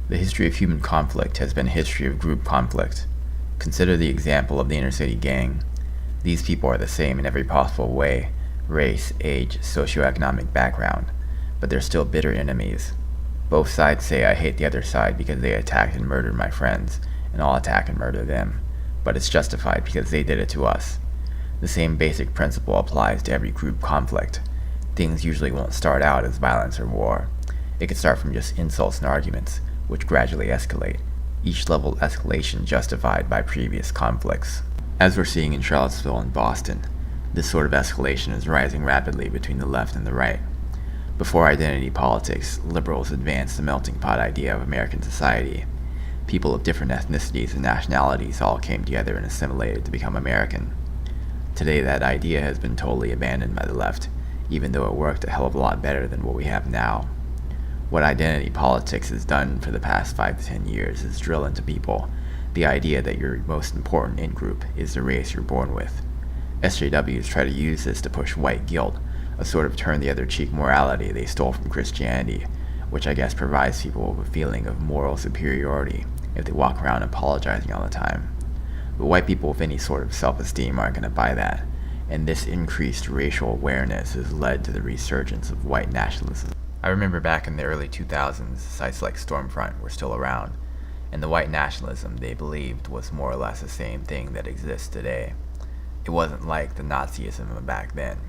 The history of human conflict has been a history of group conflict. Consider the example of the inner city gang. These people are the same in every possible way: race, age, socioeconomic background, but they're still bitter enemies. Both sides say I hate the other side because they attacked and murdered my friends, and I'll attack and murder them, but it's justified because they did it to us. The same basic principle applies to every group conflict. Things usually won't start out as violence or war. It could start from just insults and arguments, which gradually escalate, each level of escalation justified by previous conflicts. As we're seeing in Charlottesville and Boston, this sort of escalation is rising rapidly between the left and the right. Before identity politics, liberals advanced the melting pot idea of American society. People of different ethnicities and nationalities all came together and assimilated to become American. Today that idea has been totally abandoned by the left, even though it worked a hell of a lot better than what we have now. What identity politics has done for the past 5 to 10 years is drill into people the idea that your most important in-group is the race you're born with. SJWs try to use this to push white guilt, a sort of turn-the-other-cheek morality they stole from Christianity, which I guess provides people with a feeling of moral superiority if they walk around apologizing all the time. But white people with any sort of self-esteem aren't going to buy that, and this increased racial awareness has led to the resurgence of white nationalism. I remember back in the early 2000s, sites like Stormfront were still around, and the white nationalism they believed was more or less the same thing that exists today. It wasn't like the Nazism of back then.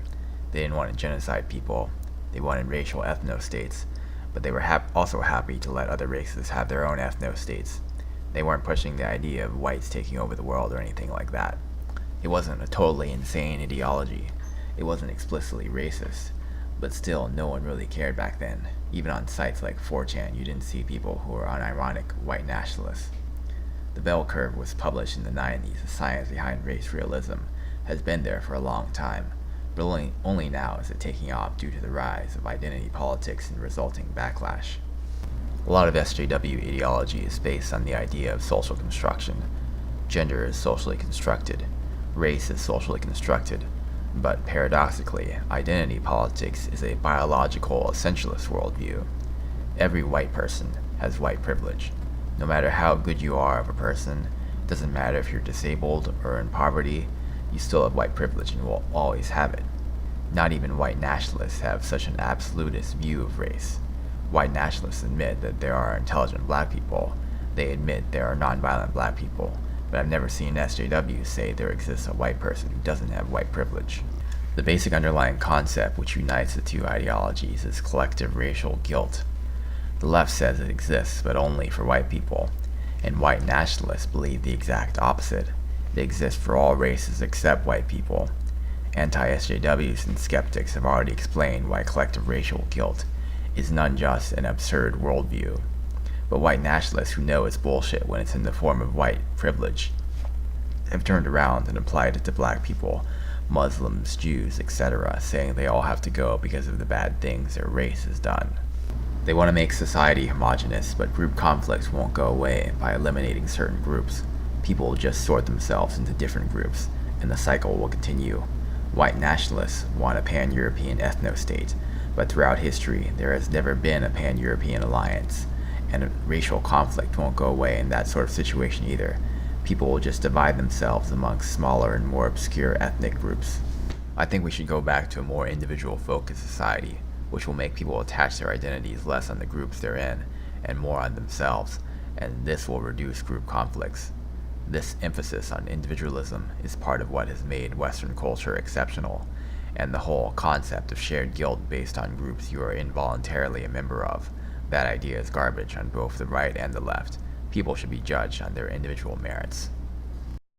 They didn't want to genocide people, they wanted racial ethno-states, but they were also happy to let other races have their own ethno-states. They weren't pushing the idea of whites taking over the world or anything like that. It wasn't a totally insane ideology. It wasn't explicitly racist. But still, no one really cared back then. Even on sites like 4chan, you didn't see people who were unironic white nationalists. The bell curve was published in the 90s. The science behind race realism has been there for a long time, but only now is it taking off due to the rise of identity politics and resulting backlash. A lot of SJW ideology is based on the idea of social construction. Gender is socially constructed. Race is socially constructed. But paradoxically, identity politics is a biological essentialist worldview. Every white person has white privilege. No matter how good you are of a person, it doesn't matter if you're disabled or in poverty, you still have white privilege and will always have it. Not even white nationalists have such an absolutist view of race. White nationalists admit that there are intelligent black people. They admit there are nonviolent black people. But I've never seen SJWs say there exists a white person who doesn't have white privilege. The basic underlying concept which unites the two ideologies is collective racial guilt. The left says it exists, but only for white people, and white nationalists believe the exact opposite. It exists for all races except white people. Anti-SJWs and skeptics have already explained why collective racial guilt is an unjust and absurd worldview. But white nationalists who know it's bullshit when it's in the form of white privilege have turned around and applied it to black people, Muslims, Jews, etc., saying they all have to go because of the bad things their race has done. They want to make society homogenous, but group conflicts won't go away by eliminating certain groups. People will just sort themselves into different groups, and the cycle will continue. White nationalists want a pan-European ethno-state, but throughout history there has never been a pan-European alliance. And racial conflict won't go away in that sort of situation either. People will just divide themselves amongst smaller and more obscure ethnic groups. I think we should go back to a more individual-focused society, which will make people attach their identities less on the groups they're in and more on themselves, and this will reduce group conflicts. This emphasis on individualism is part of what has made Western culture exceptional, and the whole concept of shared guilt based on groups you are involuntarily a member of. That idea is garbage on both the right and the left. People should be judged on their individual merits.